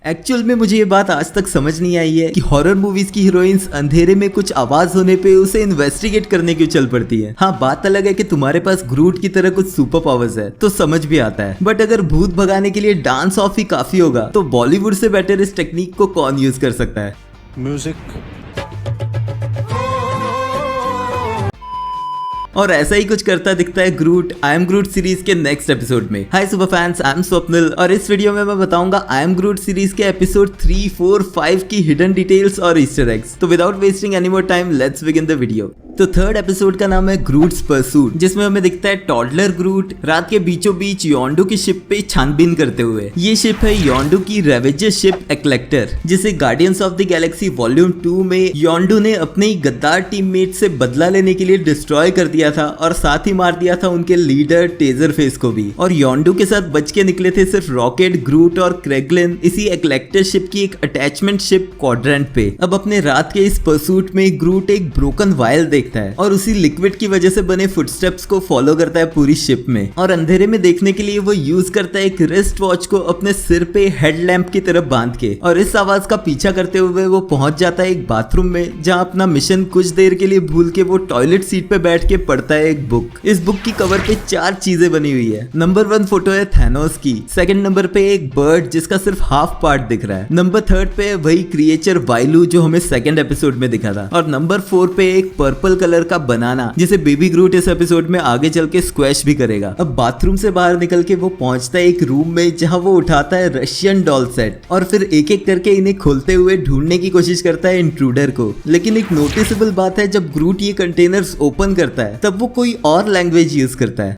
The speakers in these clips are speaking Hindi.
एक्चुअल में मुझे ये बात आज तक समझ नहीं आई है कि हॉरर मूवीज की हीरोइंस अंधेरे में कुछ आवाज होने पे उसे इन्वेस्टिगेट करने क्यों चल पड़ती है। हाँ, बात अलग है कि तुम्हारे पास ग्रूट की तरह कुछ सुपर पावर्स है तो समझ भी आता है, बट अगर भूत भगाने के लिए डांस ऑफ ही काफी होगा तो बॉलीवुड से बेटर इस टेक्निक को कौन यूज कर सकता है। म्यूजिक। और ऐसा ही कुछ करता दिखता है Groot I am Groot series के नेक्स्ट एपिसोड में। Hi super fans, I am Swapnil और इस वीडियो में मैं बताऊंगा आई एम ग्रूट सीरीज के एपिसोड 3, 4, 5 की हिडन डिटेल्स और ईस्टर एग्स। तो without wasting any more time let's begin the video. तो थर्ड एपिसोड का नाम है ग्रूट्स परसूट, जिसमें हमें दिखता है टॉडलर ग्रूट रात के बीचों बीच योंडू की शिप पे छानबीन करते हुए। ये शिप है योंडू की रेवेजर शिप एक्लेक्टर, जिसे guardians of the Galaxy volume 2 में योंडू ने अपने ही गद्दार टीममेट से बदला लेने के लिए डिस्ट्रॉय कर दिया था और साथ ही मार दिया था उनके लीडर टेजर फेस को भी। और योंडू के साथ बच के निकले थे सिर्फ रॉकेट, ग्रूट और क्रेगलिन इसी एक्लेक्टर शिप की एक अटैचमेंट शिप क्वाड्रेंट पे। अब अपने रात के इस परसूट में ग्रूट एक ब्रोकन वायल देखता है और उसी लिक्विड की वजह से बने फुटस्टेप्स को फॉलो करता है पूरी शिप में। और अंधेरे में देखने के लिए वो यूज करता है एक रिस्ट वॉच को अपने सिर पे हेडलैम्प की तरफ बांध के। और इस आवाज का पीछा करते हुए वो पहुंच जाता है एक बाथरूम में, जहां अपना मिशन कुछ देर के लिए भूल के वो टॉयलेट सीट पे बैठ के पढ़ता है एक बुक। इस बुक की कवर पे 4 चीजें बनी हुई है। नंबर 1 फोटो है थैनोस की, सेकंड नंबर पे एक बर्ड जिसका सिर्फ हाफ पार्ट दिख रहा है, नंबर 3 पे वही क्रिएचर वाइलू जो हमें सेकंड एपिसोड में दिखा था, और नंबर 4 पे एक पर्पल कलर का बनाना जिसे बेबी ग्रूट इस एपिसोड में आगे चल के स्क्वैश भी करेगा। अब बाथरूम से बाहर निकल के वो पहुंचता है एक रूम में, जहां वो उठाता है रशियन डॉल सेट और फिर एक एक करके इन्हें खोलते हुए ढूंढने की कोशिश करता है इंट्रूडर को। लेकिन एक नोटिसेबल बात है, जब ग्रूट ये कंटेनर्स ओपन करता है तब वो कोई और लैंग्वेज यूज करता है,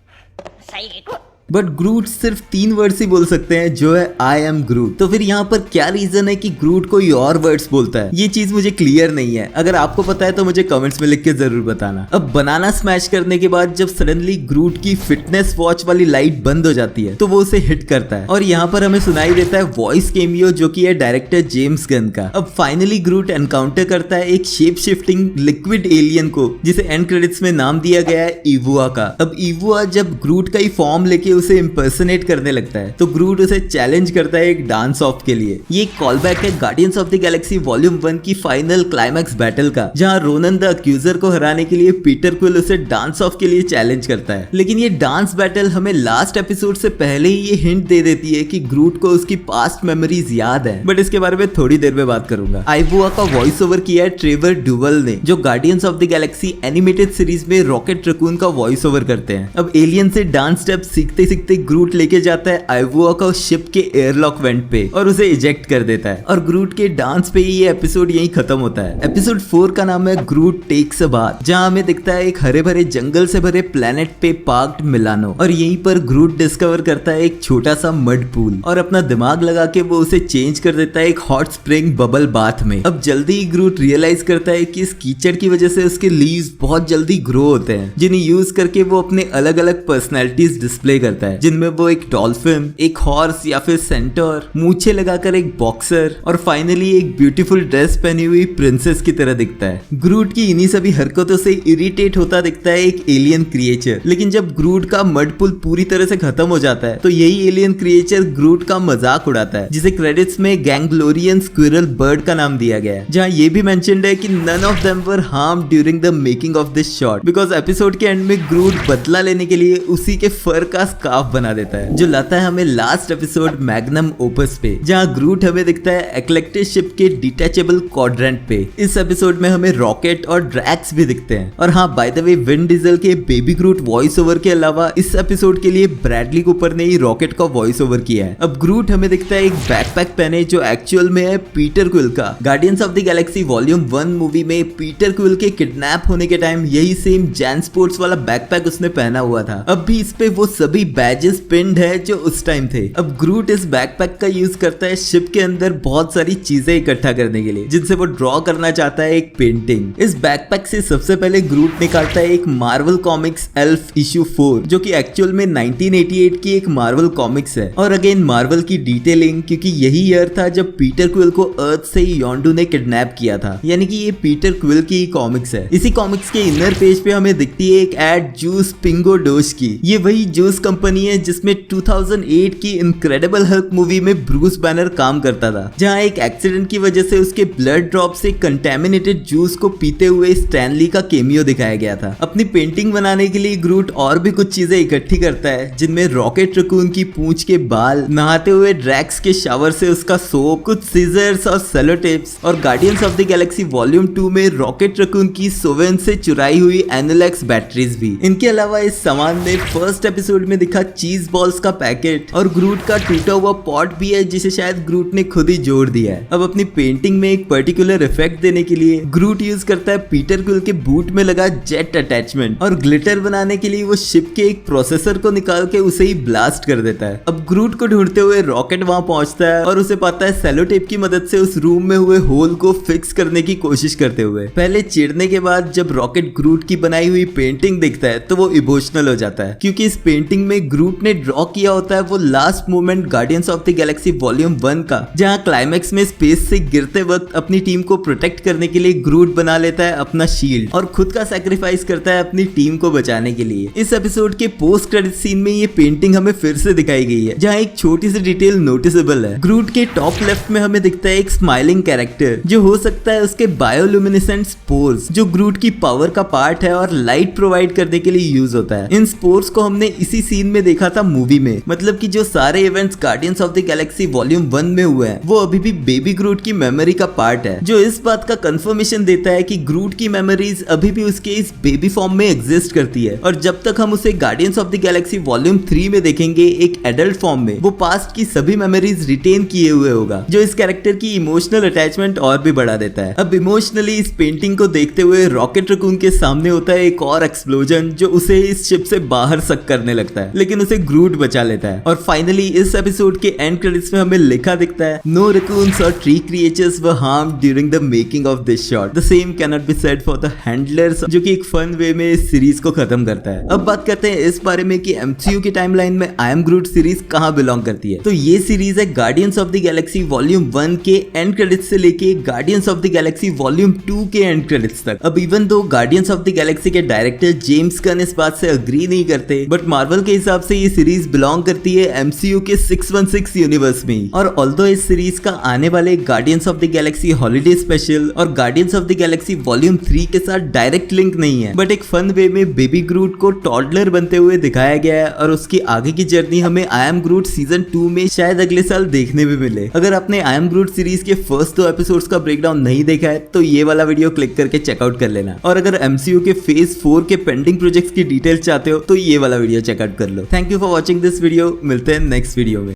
बट ग्रूट सिर्फ 3 वर्ड्स ही बोल सकते हैं, जो है आई एम ग्रूट। तो फिर यहाँ पर क्या रीजन है कि ग्रूट कोई और वर्ड्स बोलता है, ये चीज मुझे क्लियर नहीं है। अगर आपको पता है तो मुझे कमेंट्स में लिख के जरूर बताना। अब बनाना स्मैश करने के बाद जब सडनली ग्रूट की फिटनेस वॉच वाली लाइट बंद हो जाती है तो वो उसे हिट करता है और यहाँ पर हमें सुनाई देता है वॉइस केमियो, जो कि है डायरेक्टर जेम्स गन का। अब फाइनली ग्रूट एनकाउंटर करता है एक शेप शिफ्टिंग लिक्विड एलियन को, जिसे एंड क्रेडिट्स में नाम दिया गया है इवुआ का। अब इवुआ जब ग्रूट का ही फॉर्म लेके उसे इंपर्सनेट करने लगता है तो ग्रूट उसे चैलेंज करता है एक डांस ऑफ के लिए। ये एक कॉल बैक है guardians of the Galaxy volume 1 की फाइनल क्लाइमैक्स बैटल का, जहां रोनन द अक्यूजर को हराने के लिए पीटर क्विल उसे डांस ऑफ के लिए चैलेंज करता है। लेकिन ये डांस बैटल हमें लास्ट एपिसोड से पहले ही ये हिंट दे देती है कि ग्रूट को उसकी पास्ट मेमोरीज याद है, बट इसके बारे में थोड़ी देर में बात करूंगा। आइवुआ का वॉइस ओवर किया है ट्रेवर डुवल ने, जो guardians of the Galaxy animated series में रॉकेट रकून का वॉइस ओवर करते हैं। अब एलियन से डांस स्टेप सीखते सीखते ग्रूट लेके जाता है आइवुआ को शिप के एयरलॉक वेंट पे और उसे इजेक्ट कर देता है, और ग्रूट के डांस पे ही ये एपिसोड यहीं खत्म होता है। एपिसोड 4 का नाम है ग्रूट टेक्स अ बाथ, जहां हमें दिखता है एक हरे भरे जंगल से भरे प्लेनेट पे पार्क्ड मिलानो, और यहीं पर ग्रूट डिस्कवर करता है एक छोटा सा मड पूल और अपना दिमाग लगा के वो उसे चेंज कर देता है एक हॉट स्प्रिंग बबल बाथ में। अब जल्दी ही ग्रूट रियलाइज करता है कि इस कीचड़ की वजह से उसके लीव्स बहुत जल्दी ग्रो होते हैं, जिन्हें यूज करके वो अपने अलग अलग पर्सनैलिटीज डिस्प्ले करता है, जिनमें वो एक डॉल्फिन, एक हॉर्स या फिर सेंटर, मूछे लगाकर एक बॉक्सर और फाइनली एक ब्यूटीफुल ड्रेस पहनी हुई प्रिंसेस की तरह दिखता है। ग्रूट की इन्हीं सभी हरकतों से इरिटेट होता दिखता है एक एलियन क्रिएचर, लेकिन जब ग्रूट का मड पुल पूरी तरह से खत्म हो जाता है तो यही एलियन क्रिएचर ग्रूट का मजाक उड़ाता है, जिसे क्रेडिट्स में गैंग्लोरियन स्क्विरल बर्ड का नाम दिया गया है, जहां ये भी मेंशन्ड है कि none of them were harmed during the making of this shot, because episode के एंड में ग्रूट बदला लेने के लिए उसी के फर का स्कार्फ बना देता है, जो लाता है हमें लास्ट एपिसोड मैग्नम ओपस पे, जहां ग्रूट हमें दिखता है एक्लेक्टेड शिप के डिटैचेबल क्वाड्रेंट पे। इस एपिसोड में हमें रॉकेट और ड्रैक्स भी दिखते हैं। और हाँ, by the way, Vin Diesel के बेबी ग्रूट वॉइस ओवर के अलावा इस एपिसोड के लिए ब्रैडली कूपर ने ही रॉकेट का वॉइस ओवर किया है। अब ग्रूट हमें दिखता है एक बैकपैक पहने, जो एक्चुअल में है पीटर क्विल का। Guardians of the Galaxy volume 1 movie में पीटर क्विल के किडनैप होने के टाइम यही सेम जैन स्पोर्ट्स वाला बैकपैक उसने पहना हुआ था। अब भी इस पे वो सभी बैजेस पिन्ड है जो उस टाइम थे। अब ग्रूट इस बैकपैक का यूज करता है शिप के अंदर बहुत सारी चीजें इकट्ठा करने के लिए, जिनसे वो ड्रॉ करना चाहता है एक पेंटिंग। इस बैकपैक से सबसे पहले ग्रूट निकालता है एक मार्वल कॉमिक्स एल्फ इश्यू 4, जो कि एक्चुअल में 1988 की एक मार्वल कॉमिक्स है। और अगेन मार्वल की डिटेलिंग, क्योंकि यही ईयर था जब पीटर क्विल को अर्थ से योंडू ने किडनैप किया था, यानी कि ये पीटर क्विल की कॉमिक्स है। इसी कॉमिक्स के इनर पेज पे हमें दिखती है एक एड जूस पिंगो डोश की। ये वही जूस कंपनी कंपनी है जिसमें 2008 की इनक्रेडिबल हल्क मूवी में ब्रूस बैनर काम करता था, जहां एक एक्सीडेंट की वजह से उसके ब्लड ड्रॉप से कंटेमिनेटेड जूस को पीते हुए स्टैनली का केमियो दिखाया गया था। अपनी पेंटिंग बनाने के लिए ग्रूट और भी कुछ चीजें इकट्ठी करता है, जिनमें रॉकेट रकून की पूंछ के बाल, नहाते हुए ड्रैक्स के शावर से उसका सोप, कुछ सीजर्स और सेलो टेप्स, और Guardians of the Galaxy volume 2 में रॉकेट रकून की सोवेन से चुराई हुई एनोलेक्स बैटरीज भी। इनके अलावा इस सामान में फर्स्ट एपिसोड में दिखा चीज बॉल्स का पैकेट और ग्रूट का टूटा हुआ पॉट भी है, जिसे शायद ग्रूट ने खुद ही जोड़ दिया है। अब अपनी पेंटिंग में एक पर्टिकुलर इफेक्ट देने के लिए ग्रूट यूज करता है पीटर क्विल के बूट में लगा जेट अटैचमेंट, और ग्लिटर बनाने के लिए वो शिप के एक प्रोसेसर को निकाल के उसे ही ब्लास्ट कर देता है। अब ग्रूट को ढूंढते हुए रॉकेट वहां पहुंचता है और उसे पाता है सेलो टेप की मदद से उस रूम में हुए होल को फिक्स करने की कोशिश करते हुए। पहले चिढ़ने के बाद जब रॉकेट ग्रूट की बनाई हुई पेंटिंग देखता है तो वो इमोशनल हो जाता है, क्योंकि इस पेंटिंग में ग्रूट ने ड्रॉ किया होता है वो last moment guardians of the Galaxy volume 1 का, जहां क्लाइमैक्स में स्पेस से गिरते वक्त अपनी टीम को प्रोटेक्ट करने के लिए ग्रूट बना लेता है अपना शील्ड और खुद का सैक्रिफाइस करता है अपनी टीम को बचाने के लिए। इस एपिसोड के पोस्ट क्रेडिट सीन में ये पेंटिंग हमें फिर से दिखाई गई है, जहां एक छोटी सी डिटेल नोटिसेबल है। ग्रूट के टॉप लेफ्ट में हमें दिखता है एक स्माइलिंग कैरेक्टर, जो हो सकता है उसके बायोल्यूमिनेसेंट स्पोर्स, जो ग्रूट की पावर का पार्ट है और लाइट प्रोवाइड करने के लिए यूज होता है। इन स्पोर्स को हमने इसी सीन में देखा था मूवी में, मतलब कि जो सारे events guardians of the Galaxy volume 1 में हुए हैं वो अभी भी बेबी ग्रूट की मेमोरी का पार्ट है, जो इस बात का कंफर्मेशन देता है कि ग्रूट की मेमोरीज अभी भी उसके इस बेबी फॉर्म में एग्जिस्ट करती है, और जब तक हम उसे guardians of the Galaxy volume 3 में देखेंगे एक एडल्ट फॉर्म में, वो पास्ट की सभी मेमोरीज रिटेन किए हुए होगा, जो इस कैरेक्टर की इमोशनल अटैचमेंट और भी बढ़ा देता है। अब इमोशनली इस पेंटिंग को देखते हुए रॉकेट रकून के सामने होता है एक और एक्सप्लोजन, जो उसे इस शिप से बाहर सक करने लगता है, लेकिन उसे ग्रूट बचा लेता है। और फाइनली इस एपिसोड के एंड क्रेडिट्स में हमें लिखा दिखता है, नो रकून्स और tree creatures were harmed during the making of this shot, the same can not be said for the handlers, जो कि एक फन वे में इस सीरीज को खत्म करता है। अब बात करते हैं इस बारे में कि एमसीयू की टाइमलाइन में आई एम ग्रूट सीरीज कहां बिलोंग करती है। तो ये सीरीज है guardians of the Galaxy volume 1 के एंड क्रेडिट्स से लेके guardians of the Galaxy volume 2 के एंड क्रेडिट्स तक। अब even though guardians of the Galaxy के डायरेक्टर जेम्स गन इस बात से अग्री नहीं करते, बट मार्वल के हिसाब से ये सीरीज बिलोंग करती है एमसीयू के 616 यूनिवर्स में। और ऑल्दो इस सीरीज का आने वाले Guardians of the Galaxy holiday special और Guardians of the Galaxy volume 3 के साथ डायरेक्ट लिंक नहीं है, बट एक फन वे में बेबी ग्रूट को टॉडलर बनते हुए दिखाया गया है, और उसकी आगे की जर्नी हमें आई एम ग्रूट सीजन 2 में शायद अगले साल देखने में मिले। अगर आपने आई एम ग्रूट सीरीज के फर्स्ट 2 एपिसोड्स का ब्रेकडाउन नहीं देखा है तो ये वाला वीडियो क्लिक करके चेकआउट कर लेना, और अगर एमसीयू के फेज 4 के पेंडिंग प्रोजेक्ट्स की डिटेल चाहते हो तो ये वाला वीडियो चेकआउट कर लो। Thank you for watching this video, मिलते हैं नेक्स्ट वीडियो में।